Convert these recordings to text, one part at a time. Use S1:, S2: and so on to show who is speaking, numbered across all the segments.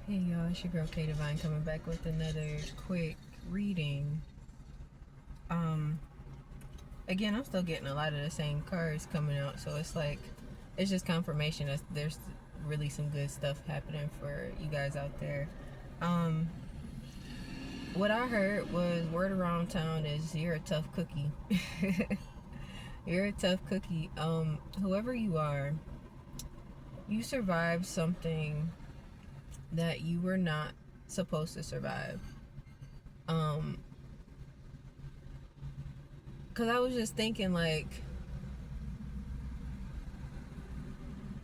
S1: Hey y'all, it's your girl K Divine coming back with another quick reading. Um, Again, I'm still getting a lot of the same cards coming out, so it's just confirmation that there's really some good stuff happening for you guys out there. Um, what I heard was word around town is you're a tough cookie. You're a tough cookie. Whoever you are, you survived something that you were not supposed to survive. Um, Cause I was just thinking, like,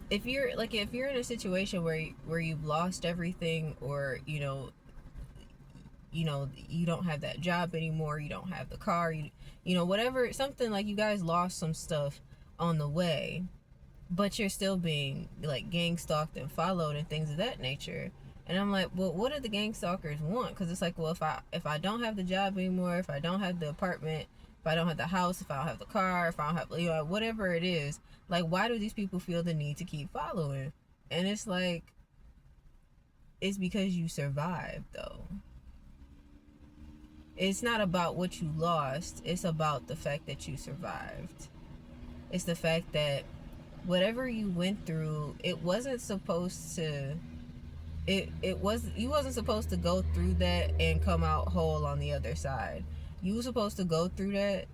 S1: if you're in a situation where you've lost everything, or you don't have that job anymore, you don't have the car, whatever, something like you guys lost some stuff on the way, but you're still being like gang stalked and followed and things of that nature. And I'm like, well, what do the gang stalkers want? Because it's like, well, if I don't have the job anymore, if I don't have the apartment, if I don't have the house, if I don't have the car, if I don't have, whatever it is, like, why do these people feel the need to keep following? And it's like, it's because you survived, though. It's not about what you lost, it's about the fact that you survived. It's the fact that whatever you went through, it wasn't supposed to it was you wasn't supposed to go through that and come out whole on the other side. You were supposed to go through that,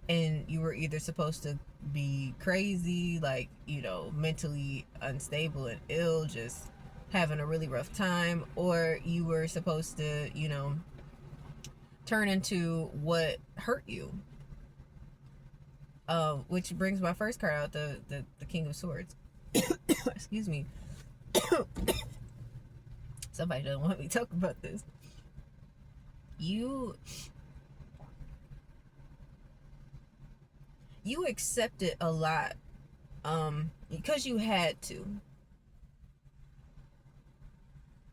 S1: and you were either supposed to be crazy, like, mentally unstable and ill, just having a really rough time, or you were supposed to, turn into what hurt you. Which brings my first card out, the King of Swords. Excuse me. Somebody doesn't want me to talk about this. You accepted a lot, because you had to.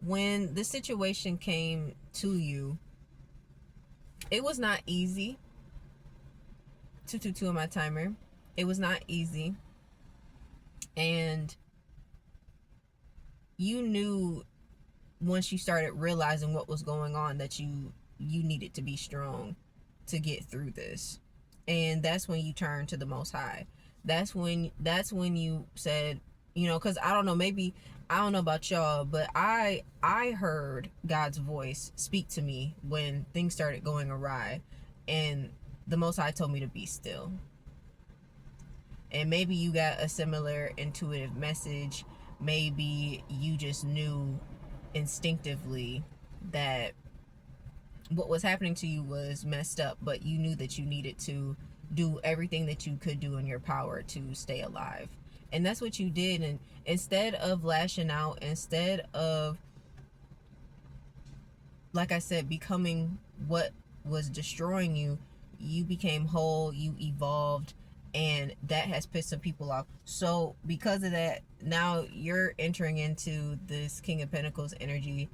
S1: When the situation came to you, it was not easy. 222 on my timer. It was not easy, and you knew once you started realizing what was going on that you needed to be strong to get through this. And that's when you turned to the Most High. That's when you said, because I don't know, maybe, I don't know about y'all, but I heard God's voice speak to me when things started going awry, and the Most High told me to be still. And maybe you got a similar intuitive message. Maybe you just knew instinctively that what was happening to you was messed up, but you knew that you needed to do everything that you could do in your power to stay alive. And that's what you did. And instead of lashing out, instead of, like I said, becoming what was destroying you, you became whole, you evolved, and that has pissed some people off. So because of that, now you're entering into this King of Pentacles energy.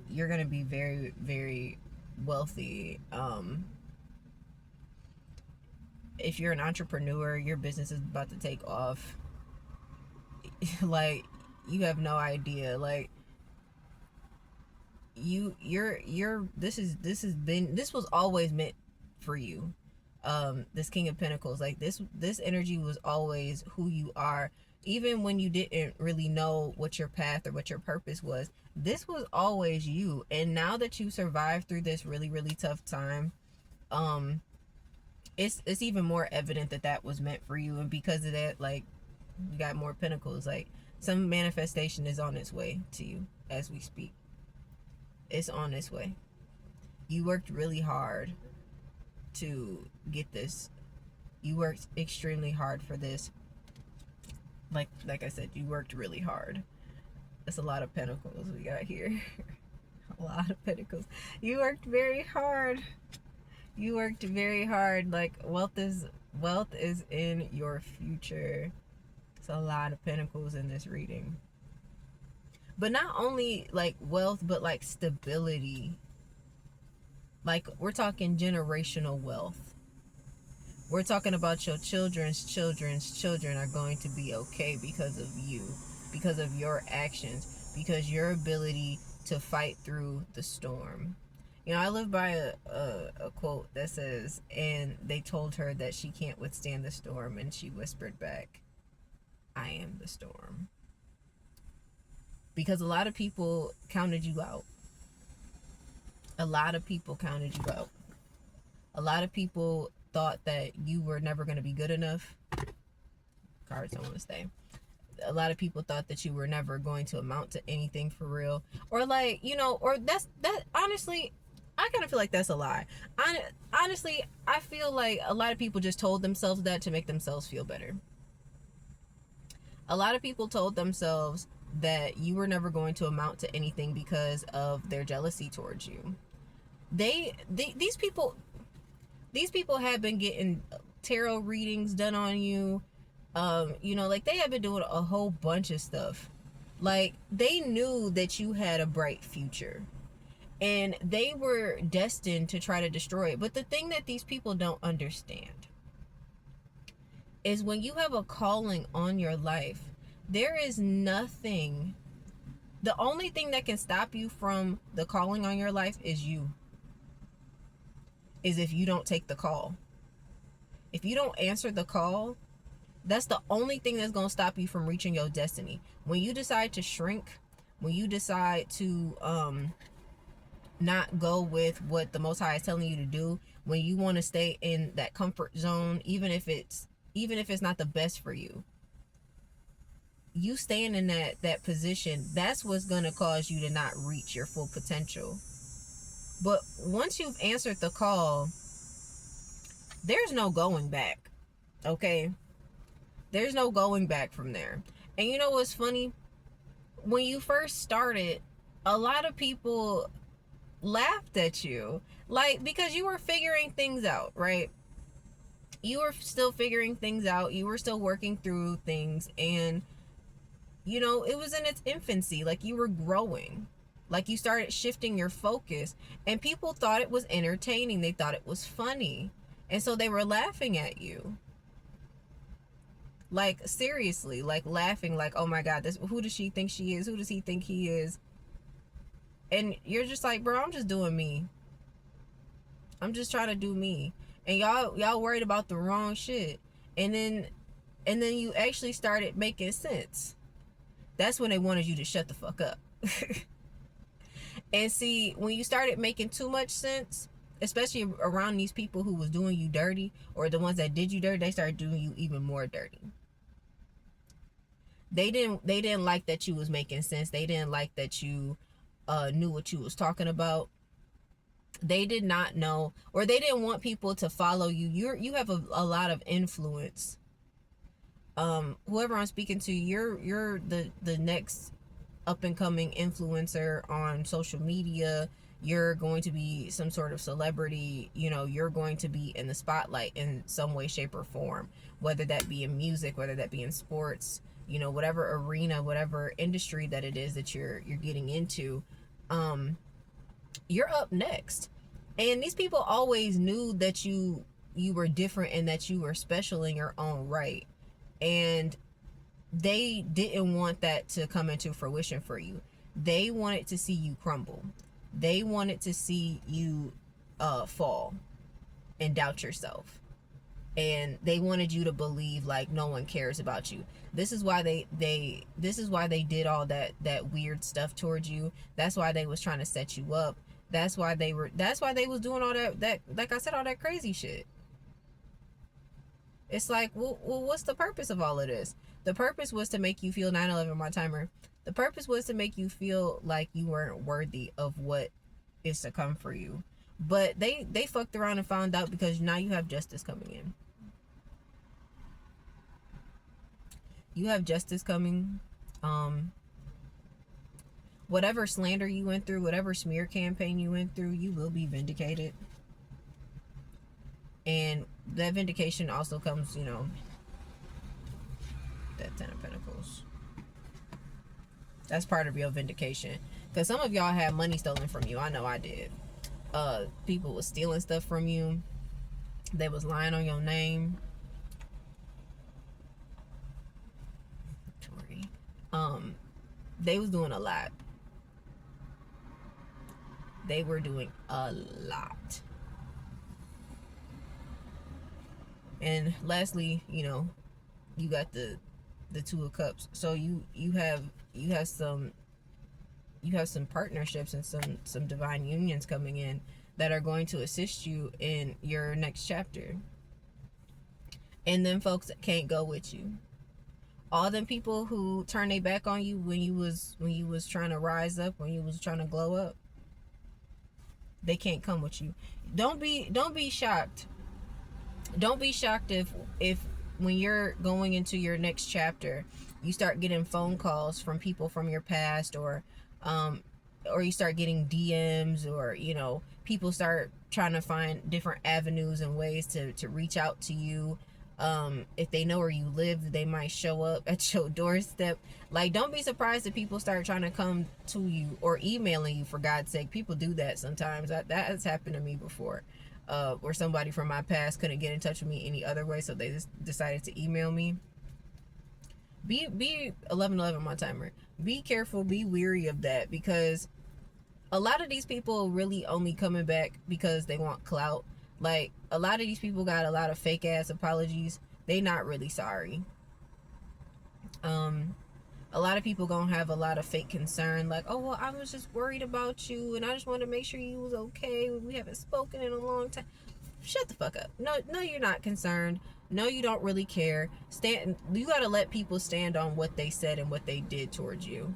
S1: You're gonna be very, very wealthy. If you're an entrepreneur, your business is about to take off. Like, you have no idea. Like, this was always meant for you. This King of Pentacles, like, this energy was always who you are. Even when you didn't really know what your path or what your purpose was, this was always you. And now that you survived through this really, really tough time, it's even more evident that that was meant for you. And because of that, like, you got more pentacles. Like, some manifestation is on its way to you as we speak. It's on its way. You worked really hard to get this. You worked extremely hard for this. Like I said, you worked really hard. That's a lot of pentacles we got here. A lot of pentacles. You worked very hard. You worked very hard. Like, wealth is in your future. It's a lot of pentacles in this reading. But not only like wealth, but like stability. Like, we're talking generational wealth. We're talking about your children's children's children are going to be okay because of you, because of your actions, because your ability to fight through the storm. You know, I live by a quote that says, and they told her that she can't withstand the storm, and she whispered back, I am the storm. Because a lot of people counted you out. A lot of people counted you out. A lot of people thought that you were never going to be good enough. Cards don't want to stay. A lot of people thought that you were never going to amount to anything for real. Or like, you know, or that honestly, I kind of feel like that's a lie. Honestly, I feel like a lot of people just told themselves that to make themselves feel better. A lot of people told themselves that you were never going to amount to anything because of their jealousy towards you. These people have been getting tarot readings done on you. You know, like they have been doing a whole bunch of stuff. Like they knew that you had a bright future, and they were destined to try to destroy it. But the thing that these people don't understand is when you have a calling on your life, there is nothing. The only thing that can stop you from the calling on your life is you. Is if you don't take the call. If you don't answer the call, that's the only thing that's going to stop you from reaching your destiny. When you decide to shrink, when you decide to not go with what the Most High is telling you to do, when you want to stay in that comfort zone, even if it's not the best for you, you staying in that position, that's what's going to cause you to not reach your full potential. But once you've answered the call, there's no going back. Okay? There's no going back from there. And you know what's funny? When you first started, a lot of people laughed at you. Like, because you were figuring things out, right? You were still figuring things out. You were still working through things. And, you know, it was in its infancy. Like, you were growing. Like, you started shifting your focus. And people thought it was entertaining. They thought it was funny. And so they were laughing at you. Like, seriously, like laughing, like, oh my God, who does she think she is? Who does he think he is? And you're just like, bro, I'm just doing me. I'm just trying to do me. And y'all worried about the wrong shit. And then you actually started making sense. That's when they wanted you to shut the fuck up. And see, when you started making too much sense, especially around these people who was doing you dirty, or the ones that did you dirty, they started doing you even more dirty. They didn't like that you was making sense. They didn't like that you knew what you was talking about. They did not know, or they didn't want people to follow you. You have a lot of influence. Whoever I'm speaking to, you're the next up and coming influencer on social media. You're going to be some sort of celebrity. You know, you're going to be in the spotlight in some way, shape, or form, whether that be in music, whether that be in sports, you know, whatever arena, whatever industry that it is that you're getting into. You're up next. And these people always knew that you were different and that you were special in your own right. And they didn't want that to come into fruition for you. They wanted to see you crumble. They wanted to see you fall and doubt yourself. And they wanted you to believe like no one cares about you. This is why they did all that weird stuff towards you. That's why they was trying to set you up. That's why they was doing all that like I said, all that crazy shit. It's like, well, what's the purpose of all of this? The purpose was to make you feel 9/11 my timer. The purpose was to make you feel like you weren't worthy of what is to come for you. But they fucked around and found out, because now you have justice coming in. You have justice coming. Whatever slander you went through, whatever smear campaign you went through, you will be vindicated. And that vindication also comes, you know, that 10 of Pentacles. That's part of your vindication. Because some of y'all had money stolen from you. I know I did. People was stealing stuff from you. They was lying on your name. Tori. They was doing a lot. They were doing a lot. And lastly, you got the Two of Cups. So you have some partnerships and some divine unions coming in that are going to assist you in your next chapter. And then folks that can't go with you. All them people who turn their back on you when you was trying to rise up, when you was trying to glow up, they can't come with you. Don't be shocked. Don't be shocked if when you're going into your next chapter, you start getting phone calls from people from your past, or you start getting DMs, or people start trying to find different avenues and ways to reach out to you. If they know where you live, they might show up at your doorstep. Like, don't be surprised if people start trying to come to you or emailing you, for God's sake. People do that sometimes. That has happened to me before, where somebody from my past couldn't get in touch with me any other way, so they just decided to email me. Be 1111 my timer. Be careful, be weary of that, because a lot of these people really only coming back because they want clout. Like, a lot of these people got a lot of fake ass apologies. They not really sorry. A lot of people gonna have a lot of fake concern, like, oh well, I was just worried about you and I just wanted to make sure you was okay. We haven't spoken in a long time. Shut the fuck up. No, you're not concerned. No, you don't really care. You gotta let people stand on what they said and what they did towards you.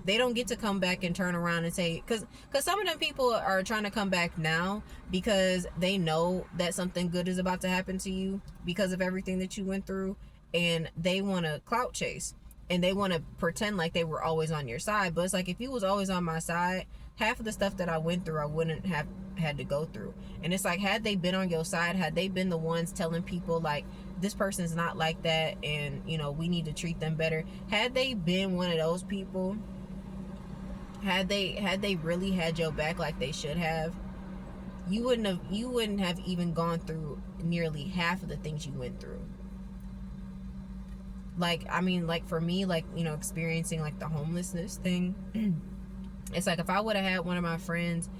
S1: They don't get to come back and turn around and say, because some of them people are trying to come back now because they know that something good is about to happen to you because of everything that you went through, and they want to clout chase, and they want to pretend like they were always on your side. But it's like, if you was always on my side, half of the stuff that I went through I wouldn't have had to go through. And it's like, had they been on your side, had they been the ones telling people like, this person's not like that, and we need to treat them better, had they been one of those people, had they really had your back like they should have, you wouldn't have even gone through nearly half of the things you went through. Like, I mean, like, for me, like, experiencing like the homelessness thing, it's like, if I would have had one of my friends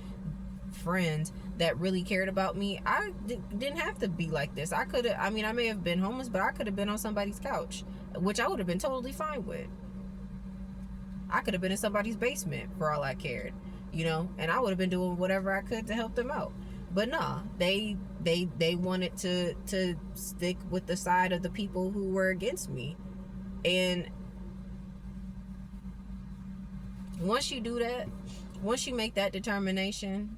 S1: that really cared about me, I didn't have to be like this. I may have been homeless, but I could have been on somebody's couch, which I would have been totally fine with. I could have been in somebody's basement for all I cared, and I would have been doing whatever I could to help them out. But nah, they wanted to stick with the side of the people who were against me. And once you do that, once you make that determination,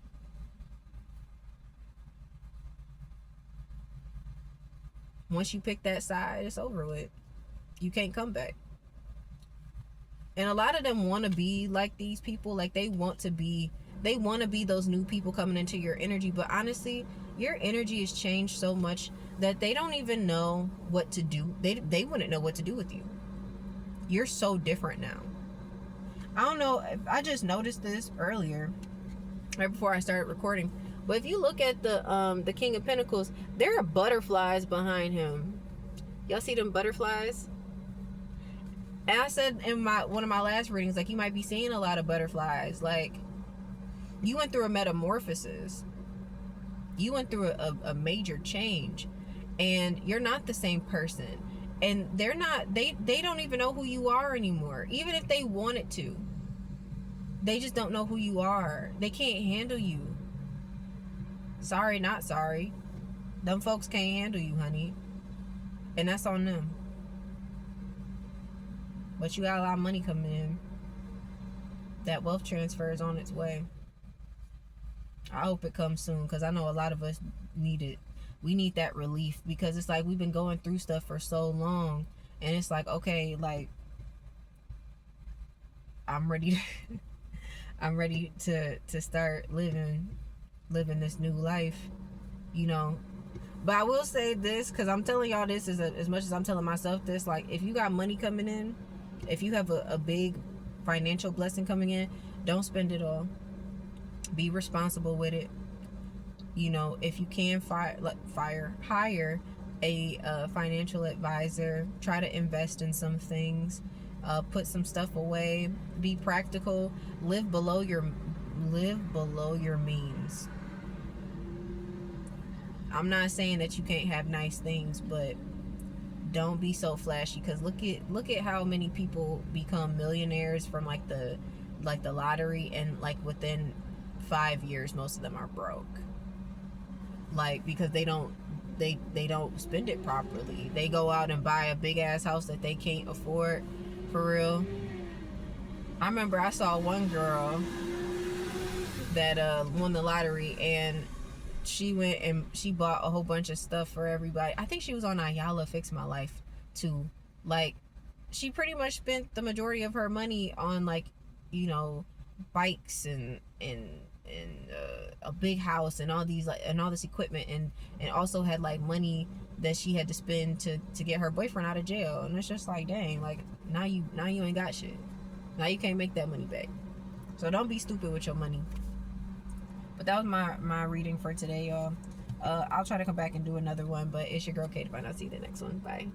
S1: once you pick that side, it's over with. You can't come back. And a lot of them want to be like these people. Like, they want to be those new people coming into your energy. But honestly, your energy has changed so much that they don't even know what to do. They wouldn't know what to do with you. You're so different now. I don't know, I just noticed this earlier, right before I started recording. But if you look at the King of Pentacles, there are butterflies behind him. Y'all see them butterflies? And I said in one of my last readings, like, you might be seeing a lot of butterflies. Like, you went through a metamorphosis. You went through a major change, and you're not the same person. And they don't even know who you are anymore. Even if they wanted to, they just don't know who you are. They can't handle you. Sorry, not sorry. Them folks can't handle you, honey. And that's on them. But you got a lot of money coming in. That wealth transfer is on its way. I hope it comes soon, because I know a lot of us need it. We need that relief, because it's like, we've been going through stuff for so long, and it's like, okay, like, I'm ready to start living this new life, But I will say this, because I'm telling y'all this as much as I'm telling myself this. Like, if you got money coming in, if you have a big financial blessing coming in, don't spend it all. Be responsible with it. If you can hire a financial advisor. Try to invest in some things. Put some stuff away. Be practical. Live below your means. I'm not saying that you can't have nice things, but don't be so flashy, because look at how many people become millionaires from like the lottery, and like within 5 years most of them are broke, like because they don't spend it properly. They go out and buy a big ass house that they can't afford, for real. I remember I saw one girl that won the lottery, and she went and she bought a whole bunch of stuff for everybody. I think she was on Ayala Fix My Life too. Like, she pretty much spent the majority of her money on, like, you know, bikes and a big house and all these, like, and all this equipment, and also had like money that she had to spend to get her boyfriend out of jail. And it's just like, dang, like, now you ain't got shit. Now you can't make that money back. So don't be stupid with your money. But that was my reading for today, y'all. I'll try to come back and do another one, but it's your girl Kate. If I not see you the next one. Bye.